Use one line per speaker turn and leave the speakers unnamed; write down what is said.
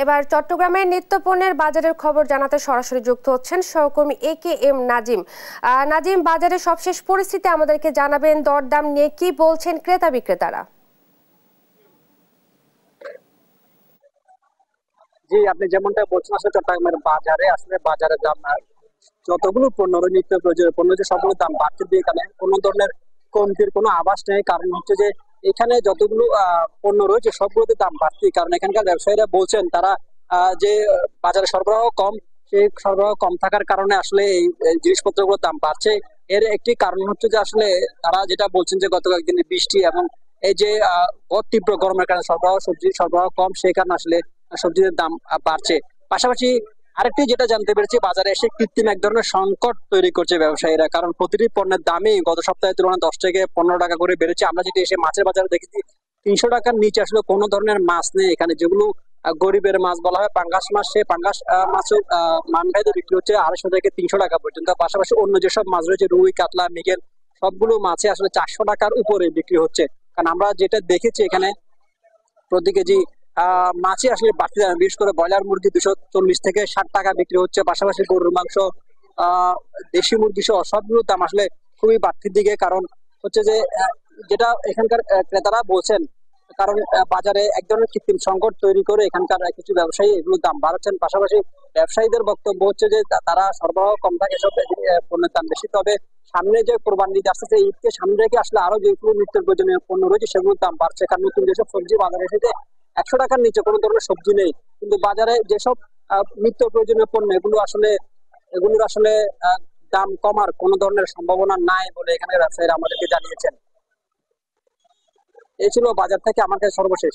এবার চট্টগ্রামের নিত্যপণ্যের বাজারের খবর জানাতে সরাসরি যুক্ত হচ্ছেন সহকর্মী AKM নাজিম। নাজিম, বাজারের সবশেষ পরিস্থিতি আমাদেরকে জানাবেন, দরদাম নিয়ে কি বলছেন ক্রেতা বিক্রেতারা?
জি, আপনি যেমনটা বলছেন, আসলে চট্টগ্রামের বাজারের দাম যতগুলো পণ্য নিত্য প্রয়োজনীয় পণ্য যে সবগুলো দাম বাড়তে দিয়ে এখানে কোনো ধরনের কমতির কোনো আভাস নেই। কারণ হচ্ছে যে এখানে যতগুলো পণ্য রয়েছে সবগুলোতে দাম বাড়তি, কারণ এখানকার ব্যবসায়ীরা বলছেন তারা যে বাজারে সরবরাহ কম, সেই সরবরাহ কম থাকার কারণে আসলে এই জিনিসপত্রগুলোর দাম বাড়ছে। এর একটি কারণ হচ্ছে যে আসলে তারা যেটা বলছেন যে গত কয়েকদিনের বৃষ্টি এবং এই যে তীব্র গরমের কারণে সবজির সরবরাহ কম, সেই কারণে আসলে সবজির দাম বাড়ছে। পাশাপাশি আরেকটি যেটা জানতে পেরেছি, বাজারে এসে কৃত্রিম এক ধরনের সংকট তৈরি করছে ব্যবসায়ীরা, কারণ প্রতিটি পণ্যের দামই গত সপ্তাহের তুলনায় 10 থেকে 15 টাকা করে বেড়েছে। আমরা যদি এসে মাছের বাজারে দেখেছি 300 টাকার নিচে আসলে কোনো ধরনের মাছ নেই এখানে, যেগুলো গরিবের মাছ বলা হয় পাঙ্গাস মাছ, সেই পাঙ্গাস মাছের মান ভেদে বিক্রি হচ্ছে 250 থেকে 300 টাকা পর্যন্ত। পাশাপাশি অন্য যেসব মাছ রয়েছে রুই, কাতলা, মৃগেল, সবগুলো মাছে আসলে 400 টাকার উপরে বিক্রি হচ্ছে। কারণ আমরা যেটা দেখেছি এখানে প্রতি কেজি মাছে আসলে বাড়তি দাম, বিশেষ করে ব্রয়লার মুরগি 240 থেকে 60 টাকা বিক্রি হচ্ছে। পাশাপাশি গরুর মাংস, দেশি মুরগি সহ সবগুলোর দাম আসলে খুবই বাড়তির দিকে। কারণ হচ্ছে যে যেটা এখানকার ক্রেতারা বলছেন, কারণ বাজারে এক ধরনের কৃত্রিম সংকট তৈরি করে এখানকার কিছু ব্যবসায়ী এগুলোর দাম বাড়াচ্ছেন। পাশাপাশি ব্যবসায়ীদের বক্তব্য হচ্ছে যে তারা সরবরাহ কম থাকে, সব পণ্যের দাম বেশি। তবে সামনে যে কোরবানি ঈদ আসছে, ঈদকে সামনে রেখে আসলে আরো যেগুলো নিত্য প্রয়োজনীয় পণ্য রয়েছে সেগুলোর দাম বাড়ছে। কারণ নতুন যেসব সবজি বাজারে এসেছে 100 টাকার নিচে কোনো ধরনের সবজি নেই, কিন্তু বাজারে যেসব নিত্য প্রয়োজনীয় পণ্য এগুলোর আসলে দাম কমার কোনো ধরনের সম্ভাবনা নাই বলে এখানে ব্যবসায়ীরা আমাদেরকে জানিয়েছেন। এই ছিল বাজার থেকে আমার কাছে সর্বশেষ।